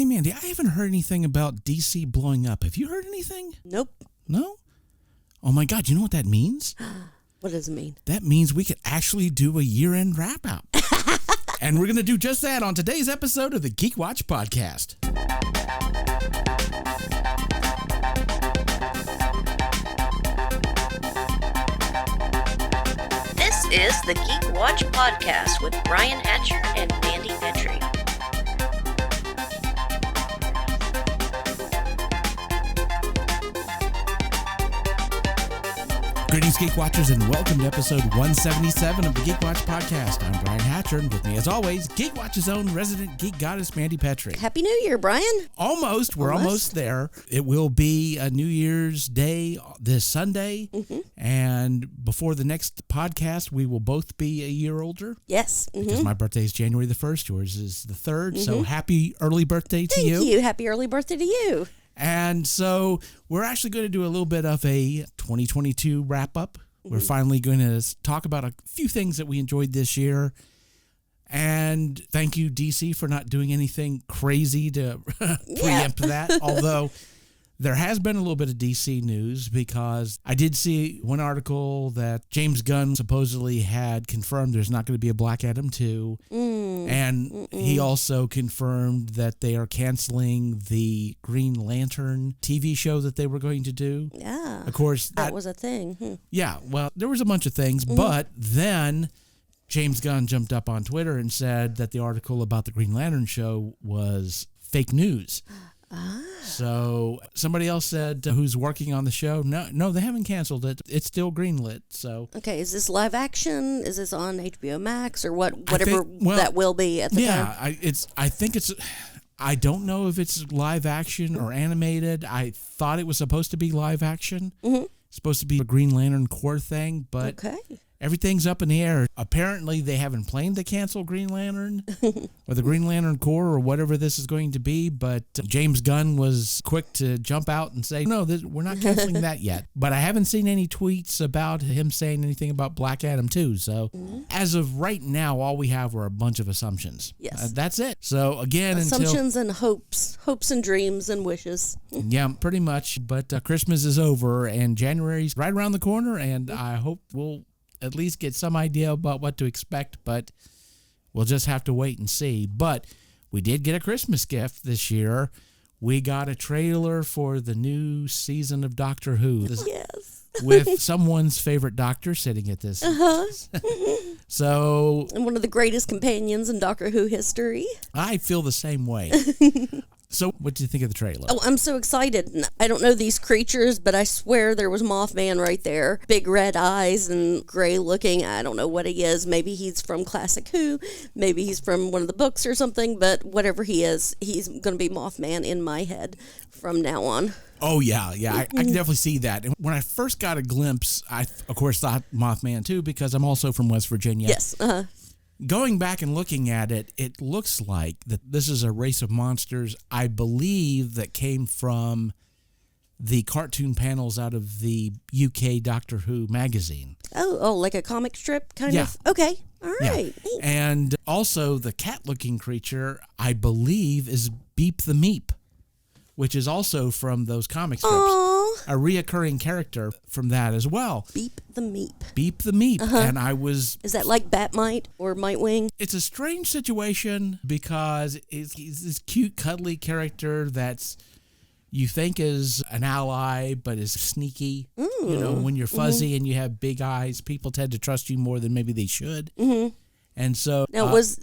Hey, Mandy, I haven't heard anything about DC blowing up. Have you heard anything? Nope. No? Oh, my God. You know what that means? What does it mean? That means we could actually do a year-end wrap-up. And we're going to do just that on today's episode of the Geek Watch Podcast. This is the Geek Watch Podcast with Brian Hatcher and Mandy Petrie. Greetings, Geek Watchers, and welcome to episode 177 of the Geek Watch Podcast. I'm Brian Hatcher, and with me, as always, Geek Watch's own resident geek goddess, Mandy Petrie. Happy New Year, Brian. Almost. We're almost there. It will be a New Year's Day this Sunday, and before the next podcast, we will both be a year older. Yes. Because my birthday is January the 1st, yours is the 3rd, so happy early birthday to you. Thank you. Happy early birthday to you. And so we're actually going to do a little bit of a 2022 wrap-up. We're finally going to talk about a few things that we enjoyed this year. And thank you, DC, for not doing anything crazy to preempt that. Although there has been a little bit of DC news because I did see one article that James Gunn supposedly had confirmed there's not going to be a Black Adam 2. And he also confirmed that they are canceling the Green Lantern TV show that they were going to do. Yeah. Of course. That was a thing. Yeah. Well, there was a bunch of things, but then James Gunn jumped up on Twitter and said that the article about the Green Lantern show was fake news. So somebody else said who's working on the show, no, they haven't canceled it. It's still greenlit. So Okay, is this live action? Is this on HBO Max or whatever that will be at the time? I think it's. I don't know if it's live action or animated. I thought it was supposed to be live action. It's supposed to be a Green Lantern Corps thing, but everything's up in the air. Apparently, they haven't planned to cancel Green Lantern or the Green Lantern Corps or whatever this is going to be, but James Gunn was quick to jump out and say, no, we're not canceling that yet. But I haven't seen any tweets about him saying anything about Black Adam 2. So as of right now, all we have are a bunch of assumptions. Yes. That's it. So again, assumptions and hopes and dreams and wishes. Yeah, pretty much. But Christmas is over and January's right around the corner, and I hope we'll at least get some idea about what to expect, but we'll just have to wait and see. But we did get a Christmas gift this year. We got a trailer for the new season of Doctor Who. Yes. With someone's favorite doctor sitting at this. So, and one of the greatest companions in Doctor Who history. I feel the same way. So, what do you think of the trailer? Oh, I'm so excited. I don't know these creatures, but I swear there was Mothman right there. Big red eyes and gray looking. I don't know what he is. Maybe he's from Classic Who. Maybe he's from one of the books or something. But whatever he is, he's going to be Mothman in my head from now on. Oh, yeah. I can definitely see that. And when I first got a glimpse, I, of course, thought Mothman, too, because I'm also from West Virginia. Yes, Going back and looking at it, it looks like that this is a race of monsters, I believe, that came from the cartoon panels out of the UK Doctor Who magazine. Oh, like a comic strip kind of? Okay, all right. Yeah. And also the cat-looking creature, I believe, is Beep the Meep, which is also from those comic strips. Aww. A reoccurring character from that as well. Beep the Meep. Beep the Meep. And I was... Is that like Batmite or Mitewing? It's a strange situation because he's this cute, cuddly character that's you think is an ally, but is sneaky. You know, when you're fuzzy and you have big eyes, people tend to trust you more than maybe they should. And so... Now, was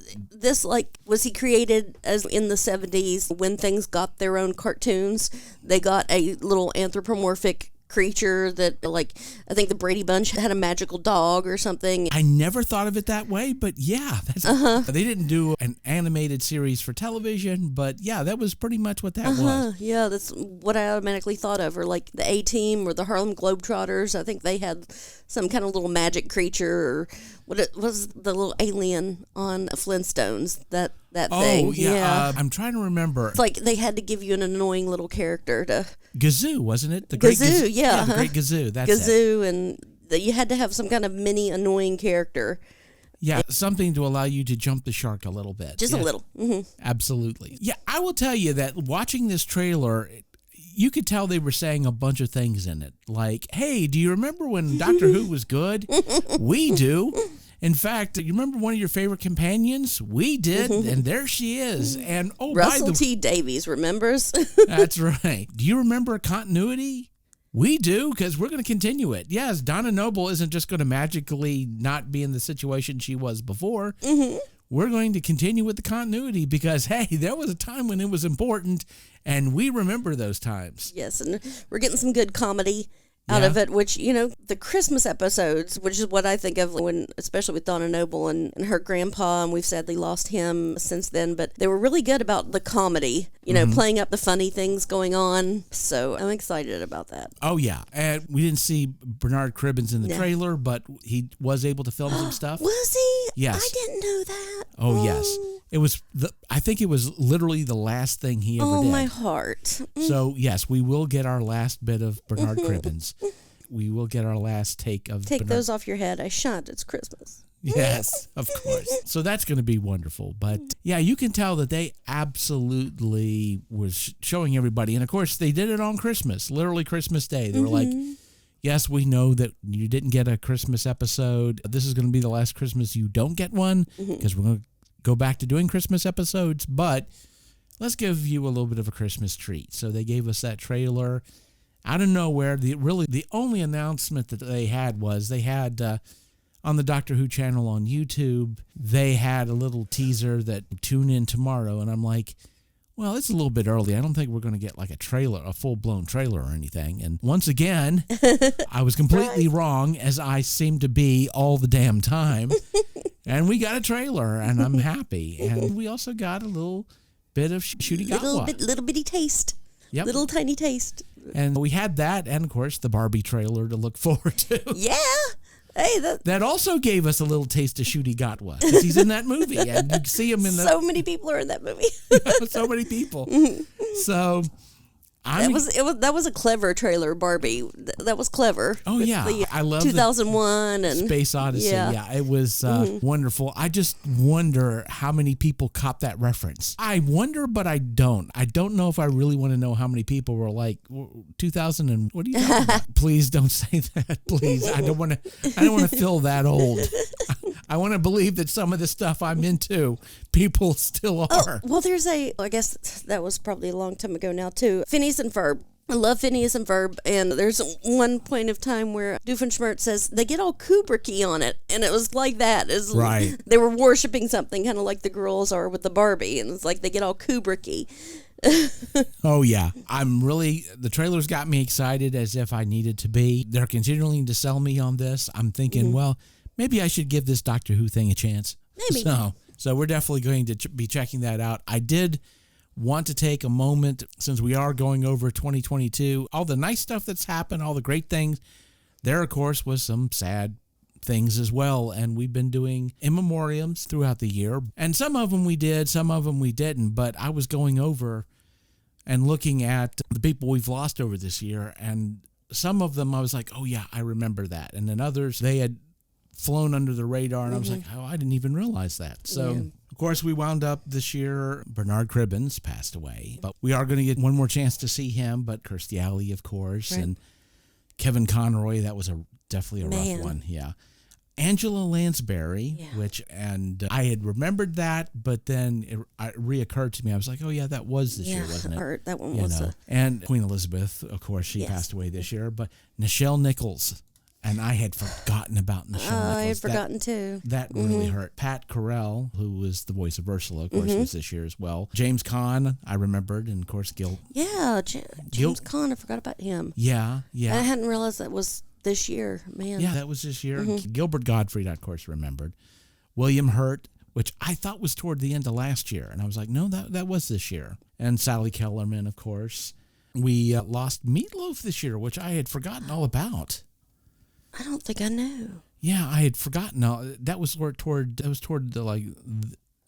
he created as in the 70s when things got their own cartoons? They got a little anthropomorphic creature that, like, I think the Brady Bunch had a magical dog or something. I never thought of it that way, but yeah. They didn't do an animated series for television, but yeah, that was pretty much what that was. Yeah, that's what I automatically thought of. Or like the A-Team or the Harlem Globetrotters. I think they had some kind of little magic creature, or what it was, the little alien on Flintstones, that thing. Oh, yeah. I'm trying to remember. It's like they had to give you an annoying little character to... Gazoo, wasn't it? The Gazoo, yeah. The Great Gazoo, that's Gazoo, and you had to have some kind of mini annoying character Yeah, something to allow you to jump the shark a little bit. Just a little. Absolutely. Yeah, I will tell you that watching this trailer, you could tell they were saying a bunch of things in it. Like, hey, do you remember when Doctor Who was good? We do. In fact, you remember one of your favorite companions? We did, and there she is. And Russell T. Davies remembers. That's right. Do you remember a continuity? We do, because we're going to continue it. Yes, Donna Noble isn't just going to magically not be in the situation she was before. We're going to continue with the continuity because, hey, there was a time when it was important, and we remember those times. Yes, and we're getting some good comedy out of it, which, the Christmas episodes, which is what I think of when, especially with Donna Noble and her grandpa, and we've sadly lost him since then, but they were really good about the comedy, playing up the funny things going on. So I'm excited about that. Oh, yeah. And we didn't see Bernard Cribbins in the trailer, but he was able to film some stuff. Was he? Yes. I didn't know that. Oh, yes. It was, I think it was literally the last thing he ever did. Oh, my heart. So, yes, we will get our last bit of Bernard Cribbins. We will get our last take of Take Bernard. those off your head. I shan't. It's Christmas. Yes, of course. So that's going to be wonderful. But yeah, you can tell that they absolutely was showing everybody. And of course, they did it on Christmas, literally Christmas Day. They were like, yes, we know that you didn't get a Christmas episode. This is going to be the last Christmas you don't get one because we're going to go back to doing Christmas episodes. But let's give you a little bit of a Christmas treat. So they gave us that trailer out of nowhere. The only announcement that they had was they had on the Doctor Who channel on YouTube, they had a little teaser that tune in tomorrow. And I'm like, well, it's a little bit early. I don't think we're going to get like a full-blown trailer or anything. And once again, I was completely wrong, as I seem to be all the damn time. And we got a trailer, and I'm happy. And we also got a little bit of Shooty Gatwa. Little bitty taste. Yep. Little tiny taste. And we had that, and of course, the Barbie trailer to look forward to. Yeah. Hey, that also gave us a little taste of Shooty Gatwa, because he's in that movie, and you see him in the... So many people are in that movie. So many people. So... That was a clever trailer, Barbie. That was clever. Oh, yeah. I love 2001 and Space Odyssey. Yeah, it was wonderful. I just wonder how many people caught that reference. I wonder, but I don't. I don't know if I really want to know how many people were like 2000 and what are you talking about? Please don't say that. Please. I don't want to feel that old. I want to believe that some of the stuff I'm into, people still are. Oh, well, I guess that was probably a long time ago now, too. Phineas and Ferb. I love Phineas and Ferb, and there's one point of time where Doofenshmirtz says they get all Kubrick-y on it, and it was like that. Right. They were worshiping something, kind of like the girls are with the Barbie, and it's like they get all Kubrick-y. Oh, yeah. The trailers got me excited as if I needed to be. They're continuing to sell me on this. I'm thinking, well, maybe I should give this Doctor Who thing a chance. Maybe. So we're definitely going to be checking that out. I did want to take a moment, since we are going over 2022, all the nice stuff that's happened, all the great things. There, of course, was some sad things as well, and we've been doing in memoriams throughout the year, and some of them we did, some of them we didn't, but I was going over and looking at the people we've lost over this year, and some of them I was like, oh yeah, I remember that, and then others, they had flown under the radar, and I was like, oh, I didn't even realize that. So of course, we wound up this year, Bernard Cribbins passed away, but we are going to get one more chance to see him, but Kirstie Alley, of course, and Kevin Conroy, that was definitely a rough one, yeah. Angela Lansbury, and I had remembered that, but then it reoccurred to me. I was like, oh yeah, that was this year, wasn't it? That one was. And Queen Elizabeth, of course, she passed away this year, but Nichelle Nichols, and I had forgotten about Nichelle Nichols. I had forgotten too. That really hurt. Pat Carell, who was the voice of Ursula, of course, was this year as well. James Caan, I remembered, and of course, Gil. Yeah, James Caan, I forgot about him. Yeah. I hadn't realized that was this year, man. Yeah, that was this year. Gilbert Gottfried, I, of course, remembered. William Hurt, which I thought was toward the end of last year. And I was like, no, that was this year. And Sally Kellerman, of course. We lost Meatloaf this year, which I had forgotten all about. I don't think I knew. Yeah, I had forgotten. That was toward the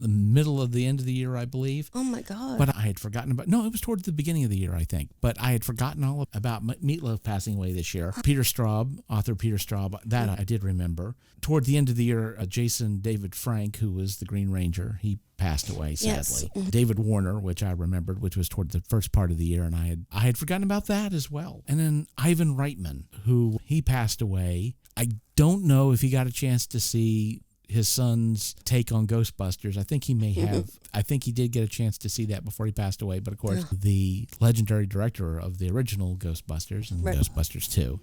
the middle of the end of the year, I believe. Oh my God. But I had forgotten about, no, it was towards the beginning of the year, I think. But I had forgotten all about Meatloaf passing away this year. Peter Straub, author Peter Straub, that I did remember. Toward the end of the year, Jason David Frank, who was the Green Ranger, he passed away, sadly. Yes. David Warner, which I remembered, which was toward the first part of the year, and I had forgotten about that as well. And then Ivan Reitman, who he passed away. I don't know if he got a chance to see his son's take on Ghostbusters. I think he may have. I think he did get a chance to see that before he passed away. But of course, the legendary director of the original Ghostbusters and Ghostbusters 2.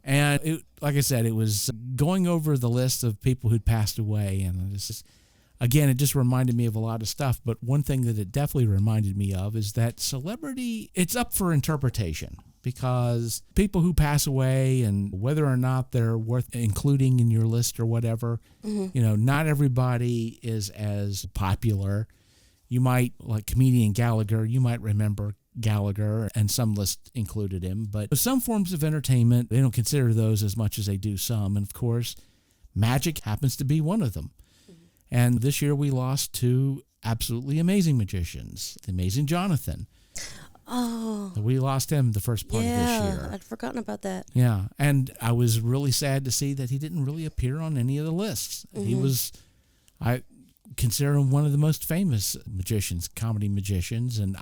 And it, like I said, it was going over the list of people who'd passed away. And again, it just reminded me of a lot of stuff. But one thing that it definitely reminded me of is that celebrity, it's up for interpretation. Because people who pass away and whether or not they're worth including in your list or whatever, not everybody is as popular. You might, like comedian Gallagher, you might remember Gallagher, and some lists included him. But some forms of entertainment, they don't consider those as much as they do some. And of course, magic happens to be one of them. And this year we lost two absolutely amazing magicians, the amazing Jonathan. Oh. We lost him the first part of this year. I'd forgotten about that. Yeah, and I was really sad to see that he didn't really appear on any of the lists. He was, I consider him one of the most famous magicians, comedy magicians, and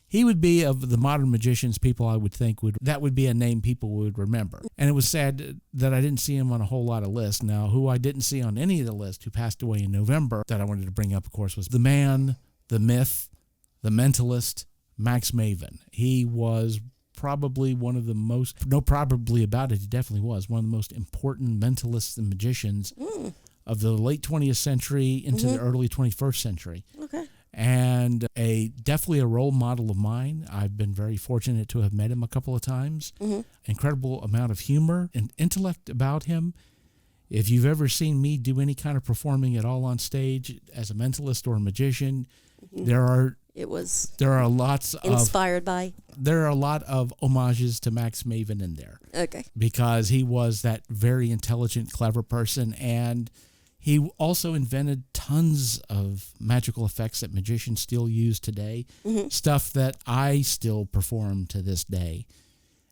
he would be, of the modern magicians, people I would think that would be a name people would remember. And it was sad that I didn't see him on a whole lot of lists. Now, who I didn't see on any of the lists who passed away in November that I wanted to bring up, of course, was the man, the myth, the mentalist, Max Maven. He was probably one of the most, no probably about it, he definitely was one of the most important mentalists and magicians of the late 20th century into the early 21st century. Okay. And definitely a role model of mine. I've been very fortunate to have met him a couple of times. Incredible amount of humor and intellect about him. If you've ever seen me do any kind of performing at all on stage as a mentalist or a magician, there are lots of inspired by. There are a lot of homages to Max Maven in there. Okay. Because he was that very intelligent, clever person, and he also invented tons of magical effects that magicians still use today, stuff that I still perform to this day.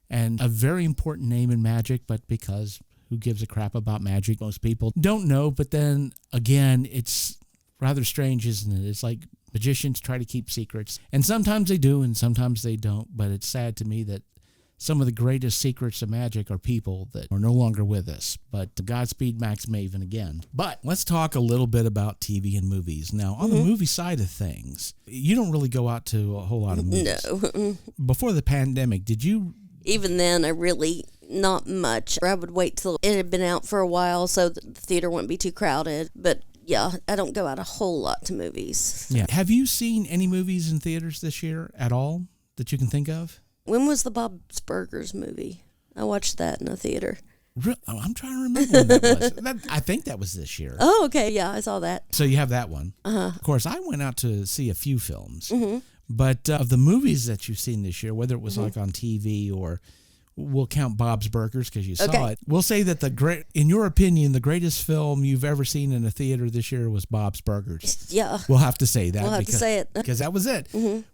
And a very important name in magic, but because who gives a crap about magic? Most people don't know, but then again, it's rather strange, isn't it? It's like magicians try to keep secrets, and sometimes they do and sometimes they don't, but it's sad to me that some of the greatest secrets of magic are people that are no longer with us. But Godspeed Max Maven again. But let's talk a little bit about TV and movies. Now, on the movie side of things, you don't really go out to a whole lot of movies. No. Before the pandemic, did you? Even then, not much. I would wait till it had been out for a while so the theater wouldn't be too crowded. But yeah, I don't go out a whole lot to movies. Yeah. Have you seen any movies in theaters this year at all that you can think of? When was the Bob's Burgers movie? I watched that in a theater. I'm trying to remember when that was. I think that was this year. Oh, okay. Yeah, I saw that. So you have that one. Of course, I went out to see a few films. But of the movies that you've seen this year, whether it was like on TV or we'll count Bob's Burgers because you saw it. We'll say that in your opinion, the greatest film you've ever seen in a theater this year was Bob's Burgers. Yeah. We'll have to say that. We'll have to say it. Because that was it.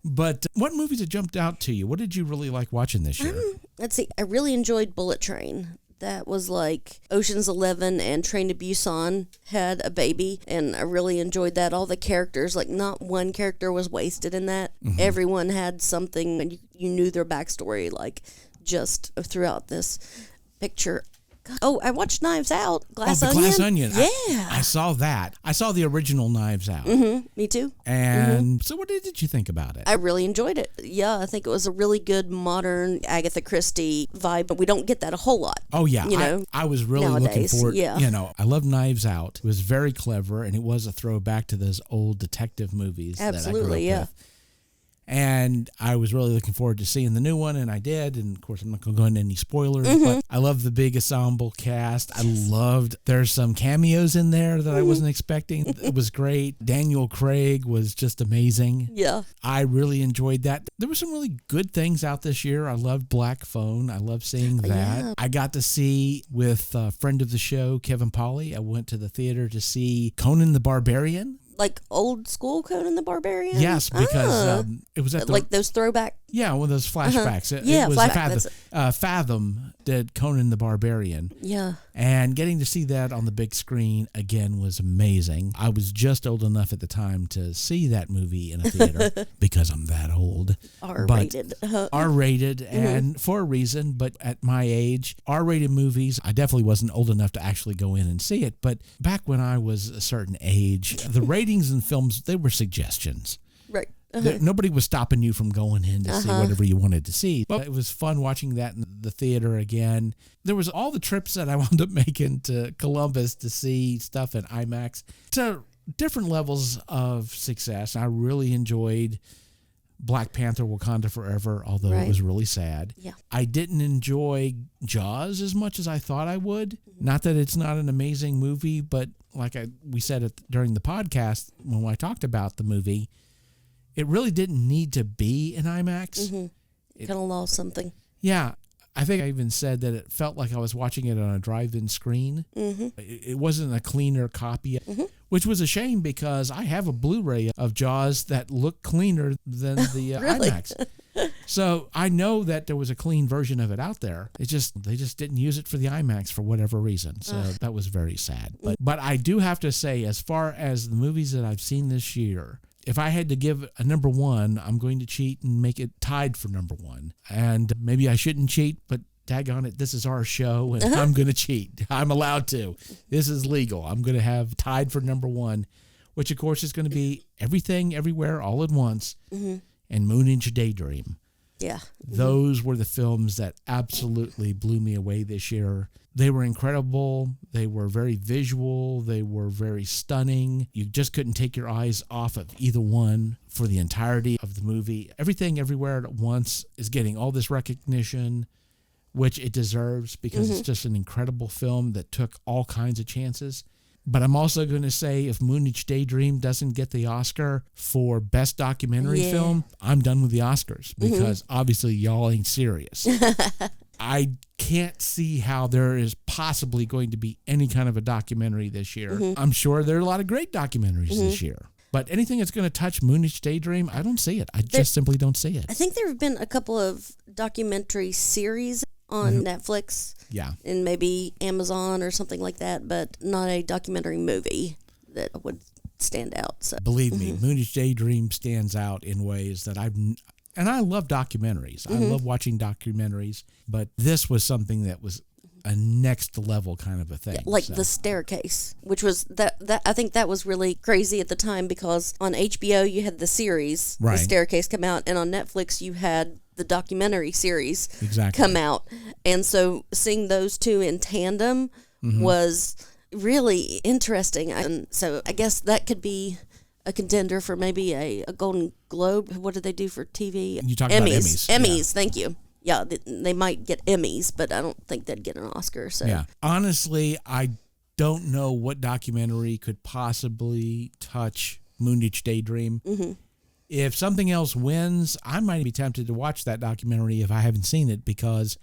But what movies have jumped out to you? What did you really like watching this year? Let's see. I really enjoyed Bullet Train. That was like Ocean's 11 and Train to Busan had a baby, and I really enjoyed that. All the characters, like not one character was wasted in that. Everyone had something, and you knew their backstory, like just throughout this picture. Oh, I watched Knives Out. Glass Onion. Glass Onion. Yeah. I saw that. I saw the original Knives Out. Me too. And so what did you think about it? I really enjoyed it. Yeah, I think it was a really good modern Agatha Christie vibe, but we don't get that a whole lot. Oh, yeah. I was really looking nowadays, forward. Yeah. I love Knives Out. It was very clever, and it was a throwback to those old detective movies that I grew up with. And I was really looking forward to seeing the new one, and I did. And, of course, I'm not going to go into any spoilers, but I love the big ensemble cast. There's some cameos in there that I wasn't expecting. It was great. Daniel Craig was just amazing. Yeah. I really enjoyed that. There were some really good things out this year. I loved Black Phone. I loved seeing that. Yeah. I got to see, with a friend of the show, Kevin Pauly, I went to the theater to see Conan the Barbarian. Like old school Conan the Barbarian? Yes, because it was at the... Like those throwback... Yeah, one of those flashbacks. Yeah, it was flashback. Fathom did Conan the Barbarian. Yeah. And getting to see that on the big screen again was amazing. I was just old enough at the time to see that movie in a theater because I'm that old. R-rated. R-rated, and for a reason, but at my age, R-rated movies, I definitely wasn't old enough to actually go in and see it. But back when I was a certain age, the ratings in films, they were suggestions. Right. Nobody was stopping you from going in to see whatever you wanted to see. But it was fun watching that in the theater again. There was all the trips that I wound up making to Columbus to see stuff in IMAX to different levels of success. I really enjoyed Black Panther Wakanda Forever, although it was really sad. Yeah. I didn't enjoy Jaws as much as I thought I would. Not that it's not an amazing movie, but like we said during the podcast when I talked about the movie, it really didn't need to be in IMAX. Kind of lost something. Yeah. I think I even said that it felt like I was watching it on a drive-in screen. It wasn't a cleaner copy, which was a shame because I have a Blu-ray of Jaws that looked cleaner than the IMAX. So I know that there was a clean version of it out there. They just didn't use it for the IMAX for whatever reason. So that was very sad. But I do have to say, as far as the movies that I've seen this year, if I had to give a number one, I'm going to cheat and make it tied for number one. And maybe I shouldn't cheat, but daggone it, this is our show, and I'm going to cheat. I'm allowed to. This is legal. I'm going to have tied for number one, which, of course, is going to be Everything, Everywhere, All at Once, and Moonage Daydream. Yeah. Those were the films that absolutely blew me away this year. They were incredible. They were very visual. They were very stunning. You just couldn't take your eyes off of either one for the entirety of the movie. Everything, Everywhere at Once is getting all this recognition, which it deserves because it's just an incredible film that took all kinds of chances. But I'm also going to say if Moonage Daydream doesn't get the Oscar for Best Documentary Film, I'm done with the Oscars because obviously y'all ain't serious. I can't see how there is possibly going to be any kind of a documentary this year. I'm sure there are a lot of great documentaries this year. But anything that's going to touch Moonage Daydream, I don't see it. I just simply don't see it. I think there have been a couple of documentary series on Netflix. Yeah. And maybe Amazon or something like that, but not a documentary movie that would stand out. So believe me, Moonage Daydream stands out in ways that and I love documentaries. I love watching documentaries, but this was something that was a next level kind of a thing. Like The Staircase, which was that I think that was really crazy at the time because on HBO you had the series, The Staircase, come out, and on Netflix you had the documentary series come out. And so seeing those two in tandem was really interesting. And so I guess that could be a contender for maybe a Golden Globe. What did they do for TV? You talk about Emmys. Emmys, thank you. Yeah, they might get Emmys, but I don't think they'd get an Oscar. So yeah, honestly, I don't know what documentary could possibly touch Moonage Daydream. If something else wins, I might be tempted to watch that documentary if I haven't seen it because,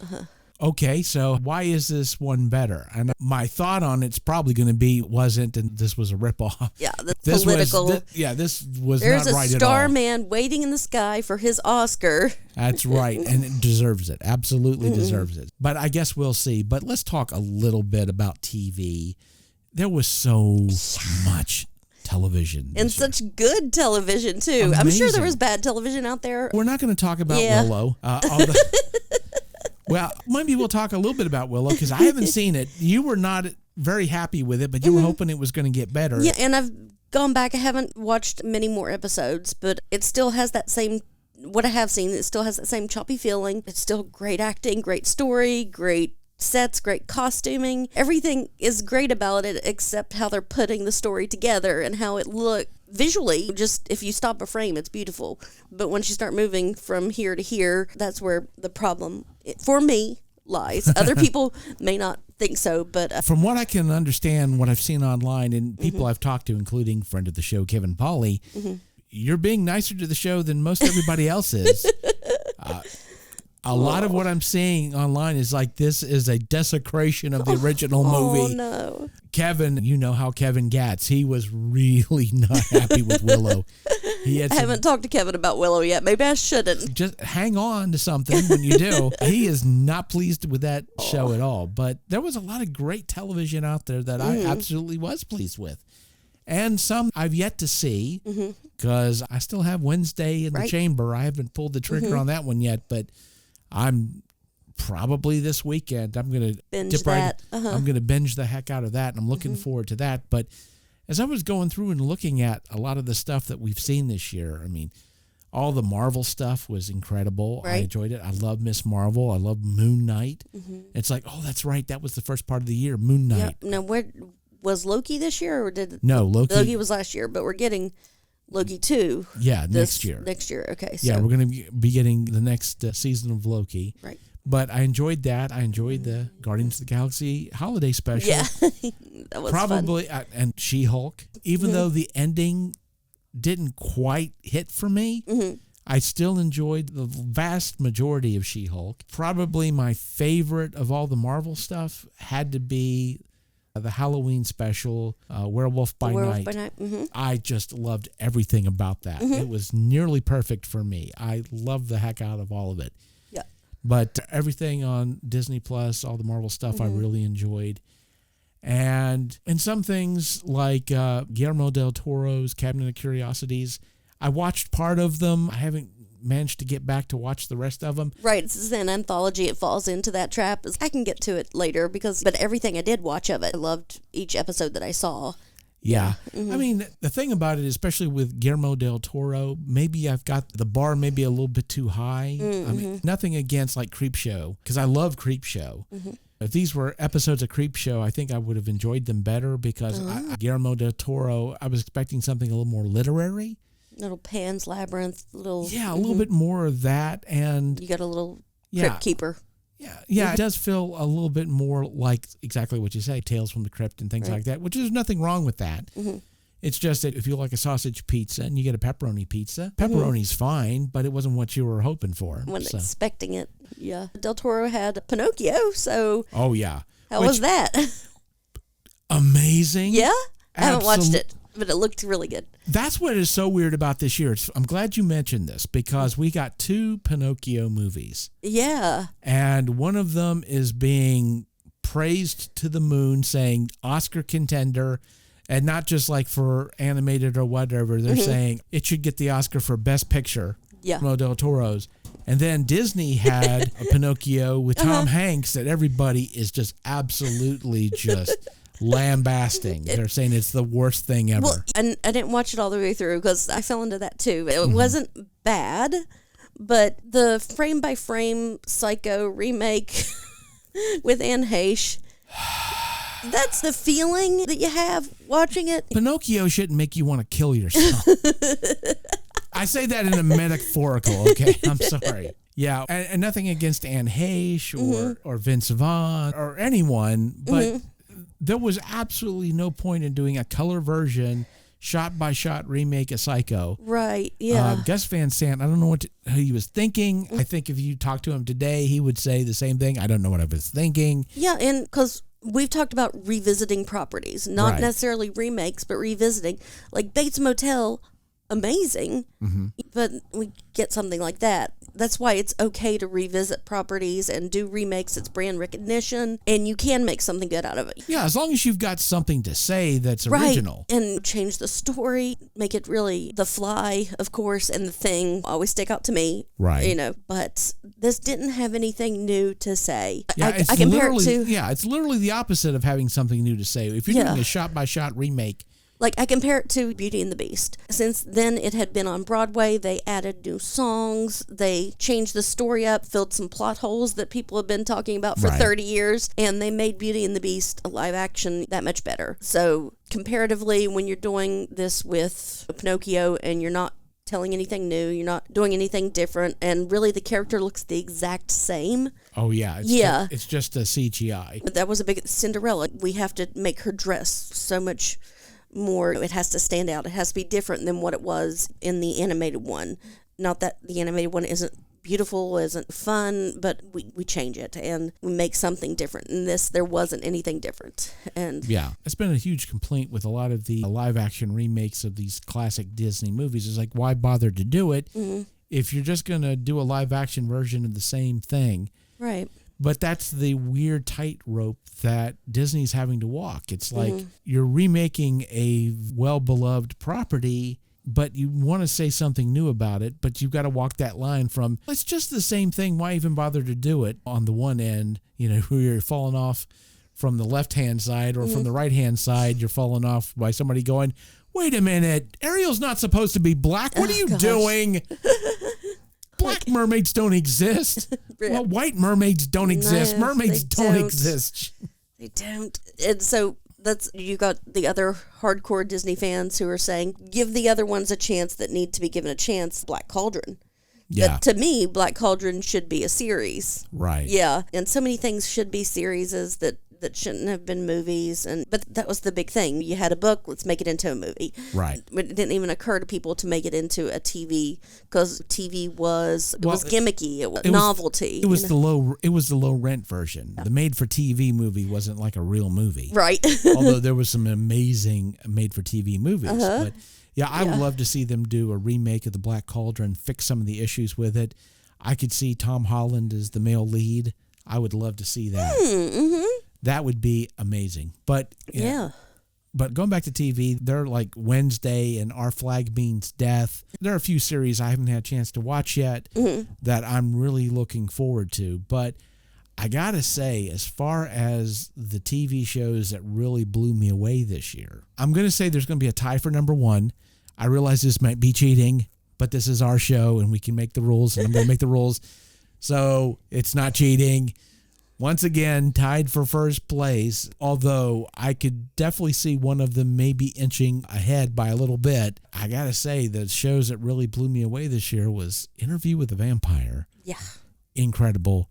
okay, so why is this one better? And my thought on it's probably going to be wasn't, and this was a ripoff. Yeah, the political. This was There's not right at all. There's a starman waiting in the sky for his Oscar. That's right, and it deserves it. Absolutely deserves it. But I guess we'll see. But let's talk a little bit about TV. There was so much television. And such good television, too. Amazing. I'm sure there was bad television out there. We're not going to talk about Willow. Well, maybe we'll talk a little bit about Willow because I haven't seen it. You were not very happy with it, but you were hoping it was going to get better. Yeah, and I've gone back. I haven't watched many more episodes, but it still has that same, what I have seen, it still has that same choppy feeling. It's still great acting, great story, great sets, great costuming. Everything is great about it except how they're putting the story together and how it looked visually. Just if you stop a frame, it's beautiful. But once you start moving from here to here, that's where the problem, for me, lies. Other people may not think so, but from what I can understand, what I've seen online and people I've talked to, including friend of the show, Kevin Pauly, you're being nicer to the show than most everybody else is. A lot of what I'm seeing online is like this is a desecration of the original movie. Oh, no. Kevin, you know how Kevin gets. He was really not happy with Willow. I haven't talked to Kevin about Willow yet. Maybe I shouldn't. Just hang on to something when you do. He is not pleased with that show at all. But there was a lot of great television out there that I absolutely was pleased with. And some I've yet to see because I still have Wednesday in the chamber. I haven't pulled the trigger on that one yet, but I'm probably this weekend. I'm going to binge that. I'm going to binge the heck out of that, and I'm looking forward to that. But as I was going through and looking at a lot of the stuff that we've seen this year, I mean, all the Marvel stuff was incredible. I enjoyed it. I love Miss Marvel. I love Moon Knight. It's like, oh, that's right. That was the first part of the year, Moon Knight. Now, where was Loki this year, or did no Loki was last year? But we're getting Loki 2. Yeah, next year. Next year, okay. So. Yeah, we're going to be getting the next season of Loki. Right. But I enjoyed that. I enjoyed the Guardians of the Galaxy holiday special. Yeah, that was probably fun. And She-Hulk. Even though the ending didn't quite hit for me, I still enjoyed the vast majority of She-Hulk. Probably my favorite of all the Marvel stuff had to be the Halloween special, Werewolf by Night. I just loved everything about that. It was nearly perfect for me. I loved the heck out of all of it. But everything on Disney Plus, all the Marvel stuff, I really enjoyed. And some things like Guillermo del Toro's Cabinet of Curiosities, I watched part of them. I haven't managed to get back to watch the rest of them. Right. It's an anthology. It falls into that trap. I can get to it later but everything I did watch of it, I loved each episode that I saw. Yeah. I mean, the thing about it, especially with Guillermo del Toro, maybe I've got the bar maybe a little bit too high. I mean, nothing against like Creepshow, because I love Creepshow. If these were episodes of Creepshow, I think I would have enjoyed them better because Guillermo del Toro, I was expecting something a little more literary. Little Pan's Labyrinth, little... Yeah, a little bit more of that. And you got a little Crypt Keeper. Yeah, it does feel a little bit more like exactly what you say, Tales from the Crypt and things like that, which there's nothing wrong with that. It's just that if you like a sausage pizza and you get a pepperoni pizza, pepperoni's fine, but it wasn't what you were hoping for. Wasn't expecting it. Yeah. Del Toro had Pinocchio, so... Oh, yeah. How was that? Amazing. Yeah? I haven't watched it, but it looked really good. That's what is so weird about this year. I'm glad you mentioned this because we got 2 Pinocchio movies. Yeah. And one of them is being praised to the moon, saying Oscar contender, and not just like for animated or whatever. They're saying it should get the Oscar for Best Picture. Yeah. Guillermo del Toro's. And then Disney had a Pinocchio with Tom Hanks that everybody is just absolutely just... lambasting. They're saying it's the worst thing ever. Well, and I didn't watch it all the way through because I fell into that too. It wasn't bad, but the frame-by-frame Psycho remake with Anne Heche, that's the feeling that you have watching it. Pinocchio shouldn't make you want to kill yourself. I say that in a metaphorical, okay? I'm sorry. Yeah, and nothing against Anne Heche or Vince Vaughn or anyone, but... There was absolutely no point in doing a color version, shot-by-shot remake of Psycho. Right, yeah. Gus Van Sant, I don't know what he was thinking. I think if you talk to him today, he would say the same thing. I don't know what I was thinking. Yeah, and because we've talked about revisiting properties, not necessarily remakes, but revisiting. Like Bates Motel, amazing, but we get something like that. That's why it's okay to revisit properties and do remakes. It's brand recognition, and you can make something good out of it. Yeah, as long as you've got something to say that's original. And change the story, make it really The Fly, of course, and The Thing always stick out to me. Right. You know, but this didn't have anything new to say. Yeah, I compare it to... Yeah, it's literally the opposite of having something new to say. If you're doing a shot-by-shot remake... Like, I compare it to Beauty and the Beast. Since then, it had been on Broadway. They added new songs. They changed the story up, filled some plot holes that people have been talking about for 30 years, and they made Beauty and the Beast a live action that much better. So, comparatively, when you're doing this with Pinocchio and you're not telling anything new, you're not doing anything different, and really the character looks the exact same. Oh, yeah. It's just a CGI. But that was a big Cinderella. We have to make her dress so much... more. It has to stand out. It has to be different than what it was in the animated one. Not that the animated one isn't beautiful, isn't fun, but we change it and we make something different. In this, there wasn't anything different. And yeah, it's been a huge complaint with a lot of the live action remakes of these classic Disney movies. It's like, why bother to do it if you're just going to do a live action version of the same thing? right. But that's the weird tightrope that Disney's having to walk. It's like you're remaking a well-beloved property, but you want to say something new about it, but you've got to walk that line from, it's just the same thing, why even bother to do it? On the one end, who you're falling off from the left-hand side or from the right-hand side, you're falling off by somebody going, wait a minute, Ariel's not supposed to be black. What are you doing? Black mermaids don't exist. Well, white mermaids don't exist. No, Mermaids they don't don't. exist. They don't. And so you got the other hardcore Disney fans who are saying, give the other ones a chance that need to be given a chance. Black Cauldron. Yeah. But to me, Black Cauldron should be a series. Right. Yeah. And so many things should be series that shouldn't have been movies. But that was the big thing. You had a book, let's make it into a movie. Right. It didn't even occur to people to make it into a TV because TV was gimmicky. It was novelty. It was the low rent version. The made for TV movie wasn't like a real movie. Right. Although there was some amazing made for TV movies. But yeah, I would love to see them do a remake of the Black Cauldron, fix some of the issues with it. I could see Tom Holland as the male lead. I would love to see that. That would be amazing. But But going back to TV, they're like Wednesday and Our Flag Means Death. There are a few series I haven't had a chance to watch yet that I'm really looking forward to. But I got to say, as far as the TV shows that really blew me away this year, I'm going to say there's going to be a tie for number one. I realize this might be cheating, but this is our show and we can make the rules, and I'm going to make the rules. So it's not cheating. Once again, tied for first place, although I could definitely see one of them maybe inching ahead by a little bit. I got to say, the shows that really blew me away this year was Interview with the Vampire. Yeah. Incredible.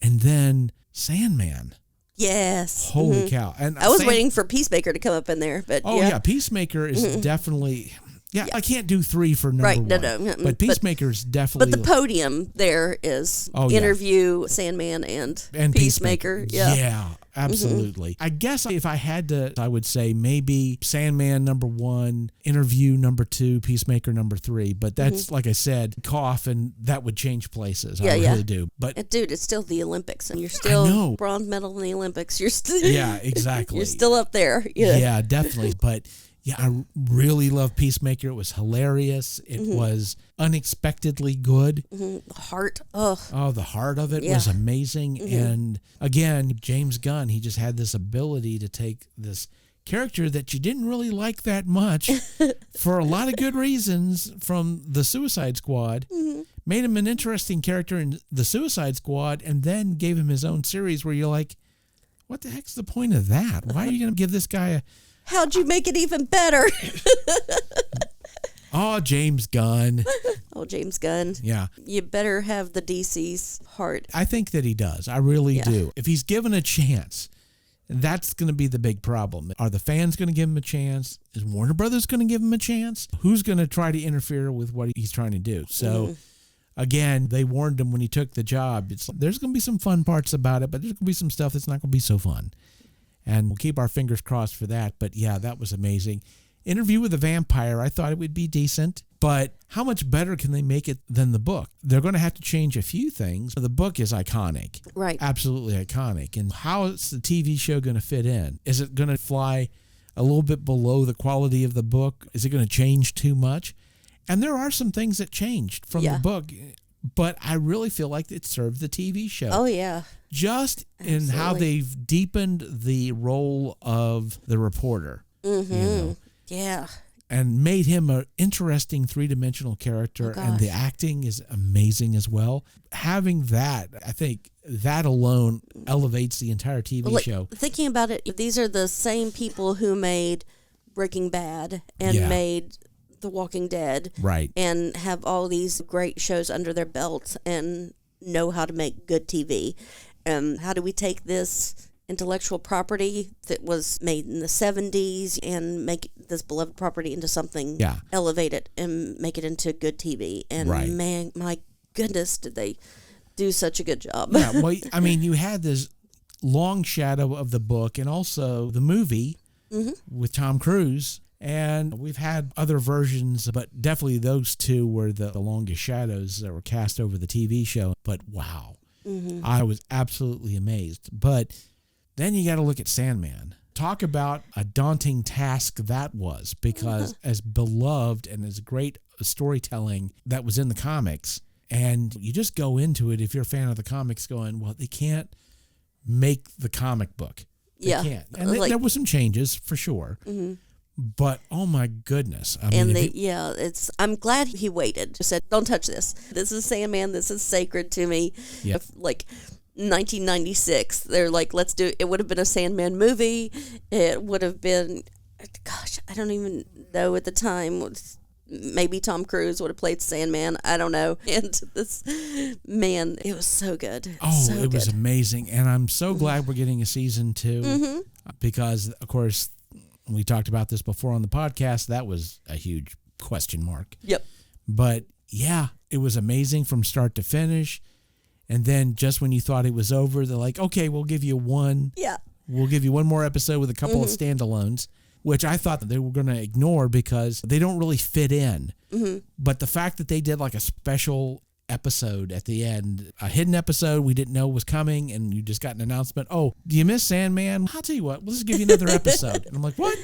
And then Sandman. Yes. Holy cow. And I was waiting for Peacemaker to come up in there, but Peacemaker is definitely... Yeah, I can't do three for number one. No. But Peacemaker's definitely... But the podium there is Interview, Sandman, and Peacemaker. Yeah, absolutely. I guess if I had to, I would say maybe Sandman number one, Interview number two, Peacemaker number three. But that's, like I said, cough, and that would change places. I really do. But dude, it's still the Olympics, and you're still bronze medal in the Olympics. You're still... Yeah, exactly. You're still up there. Yeah, definitely. But... yeah, I really love Peacemaker. It was hilarious. It was unexpectedly good. The heart. Oh, the heart of it was amazing. And again, James Gunn, he just had this ability to take this character that you didn't really like that much for a lot of good reasons from the Suicide Squad, made him an interesting character in the Suicide Squad, and then gave him his own series where you're like, what the heck's the point of that? Why are you going to give this guy a... How'd you make it even better? Oh, James Gunn. Oh, James Gunn. Yeah. You better have the DC's heart. I think that he does. I really do. If he's given a chance, that's going to be the big problem. Are the fans going to give him a chance? Is Warner Brothers going to give him a chance? Who's going to try to interfere with what he's trying to do? So, again, they warned him when he took the job. There's going to be some fun parts about it, but there's going to be some stuff that's not going to be so fun. And we'll keep our fingers crossed for that. But yeah, that was amazing. Interview with the Vampire, I thought it would be decent. But how much better can they make it than the book? They're going to have to change a few things. The book is iconic. Right. Absolutely iconic. And how is the TV show going to fit in? Is it going to fly a little bit below the quality of the book? Is it going to change too much? And there are some things that changed from the book. But I really feel like it served the TV show. Oh, yeah. Just in how they've deepened the role of the reporter. Yeah. And made him an interesting three-dimensional character. And the acting is amazing as well. Having that, I think that alone elevates the entire TV show. Thinking about it, these are the same people who made Breaking Bad and made The Walking Dead, right, and have all these great shows under their belts and know how to make good TV. How do we take this intellectual property that was made in the 70s and make this beloved property into something, elevate it and make it into good TV? And man, my goodness, did they do such a good job. Yeah, well, I mean, you had this long shadow of the book and also the movie with Tom Cruise. And we've had other versions, but definitely those two were the longest shadows that were cast over the TV show. But wow, I was absolutely amazed. But then you got to look at Sandman. Talk about a daunting task that was, because as beloved and as great a storytelling that was in the comics, and you just go into it, if you're a fan of the comics, going, well, they can't make the comic book. They can't. And there were some changes for sure. But oh my goodness! I mean, I'm glad he waited. Just said, "Don't touch this. This is Sandman. This is sacred to me." Yep. 1996, they're like, "Let's do." It would have been a Sandman movie. It would have been, gosh, I don't even know at the time. Maybe Tom Cruise would have played Sandman. I don't know. And this, man, it was so good. It was amazing, and I'm so glad we're getting a season 2 because, of course. We talked about this before on the podcast. That was a huge question mark. Yep. But yeah, it was amazing from start to finish. And then just when you thought it was over, they're like, okay, we'll give you one. Yeah. We'll give you one more episode with a couple of standalones, which I thought that they were going to ignore because they don't really fit in. But the fact that they did like a special episode at the end, a hidden episode we didn't know was coming, and you just got an announcement, oh, do you miss Sandman? I'll tell you what, we'll just give you another episode. And I'm like, what?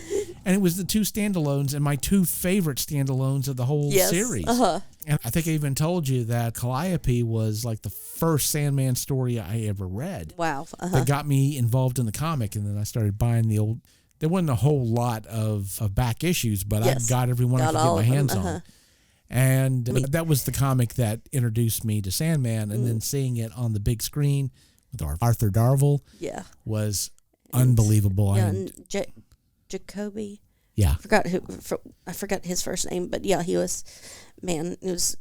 And it was the two standalones, and my two favorite standalones of the whole series. And I think I even told you that Calliope was like the first Sandman story I ever read. Wow. That got me involved in the comic, and then I started buying the old, there wasn't a whole lot of back issues, but I got every one I could get my hands on. And that was the comic that introduced me to Sandman, and then seeing it on the big screen with Arthur Darvill was unbelievable. And Jacoby. Yeah, I forgot his first name, but yeah, he was. Man, it was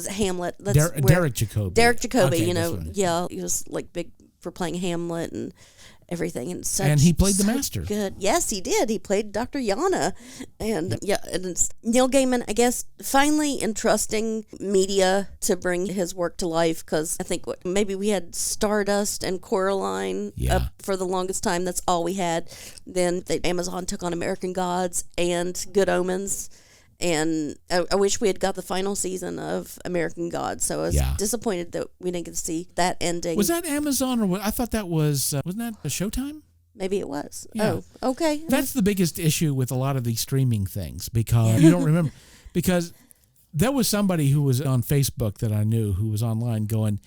Hamlet. Derek Jacobi. Derek Jacobi, okay, he was like big for playing Hamlet and everything, and he played the Master. Good, yes, he did. He played Dr. Yana, and and it's Neil Gaiman, I guess, finally entrusting media to bring his work to life, because I think maybe we had Stardust and Coraline up for the longest time. That's all we had. Then Amazon took on American Gods and Good Omens. And I wish we had got the final season of American Gods, so I was disappointed that we didn't get to see that ending. Was that Amazon, or what? I thought that was, wasn't that a Showtime? Maybe it was. Yeah. Oh, okay. That's the biggest issue with a lot of these streaming things, because you don't remember. Because there was somebody who was on Facebook that I knew who was online going,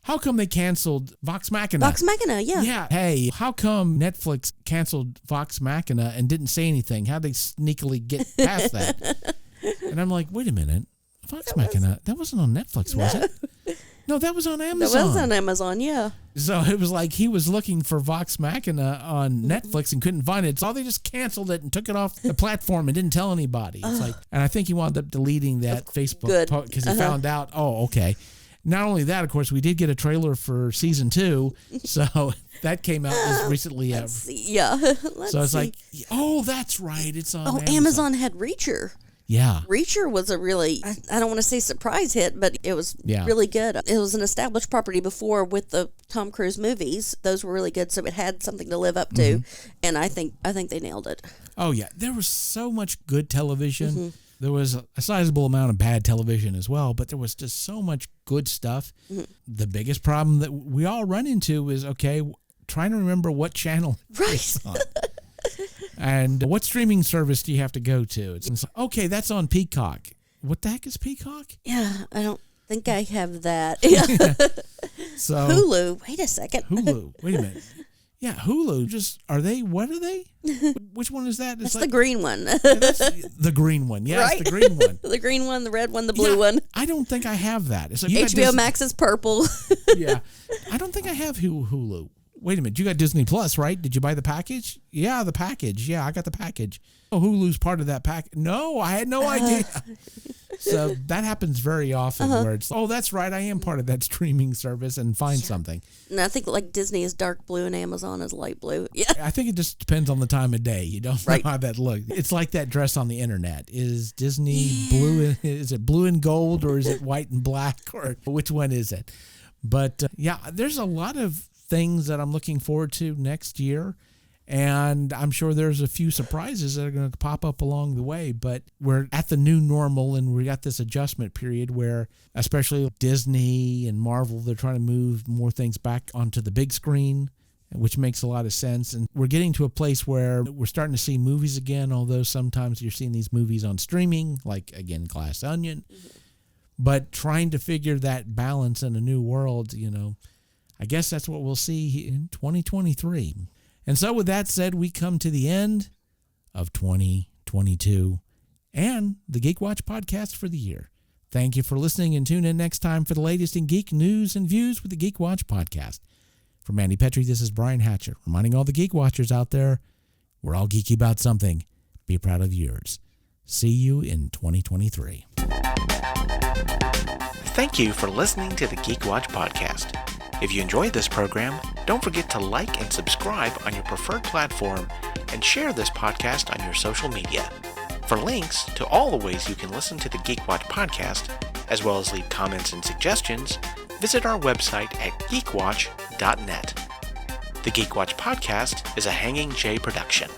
how come they canceled Vox Machina? Vox Machina, yeah. Yeah. Hey, how come Netflix canceled Vox Machina and didn't say anything? How'd they sneakily get past that? And I'm like, wait a minute. Vox Machina, that wasn't on Netflix, was it? No, that was on Amazon. That was on Amazon, yeah. So it was like he was looking for Vox Machina on Netflix and couldn't find it. So they just canceled it and took it off the platform and didn't tell anybody. It's like, and I think he wound up deleting that Facebook post because he found out, oh, okay. Not only that, of course, we did get a trailer for season 2, so that came out as recently as. So it's like, oh, that's right, it's on Amazon. Amazon had Reacher. Yeah. Reacher was a really, I don't want to say surprise hit, but it was really good. It was an established property before with the Tom Cruise movies. Those were really good, so it had something to live up to, and I think they nailed it. Oh, yeah. There was so much good television. There was a sizable amount of bad television as well, but there was just so much good stuff. The biggest problem that we all run into is, trying to remember what channel it's on. And what streaming service do you have to go to? It's okay, that's on Peacock. What the heck is Peacock? Yeah, I don't think I have that. So Hulu. Wait a second. Hulu. Wait a minute. Yeah, Hulu. What are they? Which one is that? It's the green one. That's the green one. Yeah, right? It's the green one. The green one, the red one, the blue one. I don't think I have that. It's like HBO Max is purple. Yeah. I don't think I have Hulu. Wait a minute, you got Disney Plus, right? Did you buy the package? Yeah, the package. Yeah, I got the package. Oh, Hulu's part of that package. No, I had no idea. So that happens very often where it's, oh, that's right, I am part of that streaming service and find something. And I think like Disney is dark blue and Amazon is light blue. Yeah. I think it just depends on the time of day. You don't know how that looks. It's like that dress on the internet. Is Disney blue? Is it blue and gold, or is it white and black, or which one is it? But yeah, there's a lot of things that I'm looking forward to next year. And I'm sure there's a few surprises that are going to pop up along the way, but we're at the new normal and we got this adjustment period where especially Disney and Marvel, they're trying to move more things back onto the big screen, which makes a lot of sense. And we're getting to a place where we're starting to see movies again, although sometimes you're seeing these movies on streaming, like, again, Glass Onion. But trying to figure that balance in a new world, I guess that's what we'll see in 2023. And so with that said, we come to the end of 2022 and the Geek Watch podcast for the year. Thank you for listening, and tune in next time for the latest in geek news and views with the Geek Watch podcast. For Mandy Petrie, this is Brian Hatcher, reminding all the Geek Watchers out there, we're all geeky about something. Be proud of yours. See you in 2023. Thank you for listening to the Geek Watch podcast. If you enjoyed this program, don't forget to like and subscribe on your preferred platform and share this podcast on your social media. For links to all the ways you can listen to the Geek Watch podcast, as well as leave comments and suggestions, visit our website at geekwatch.net. The Geek Watch podcast is a Hanging J production.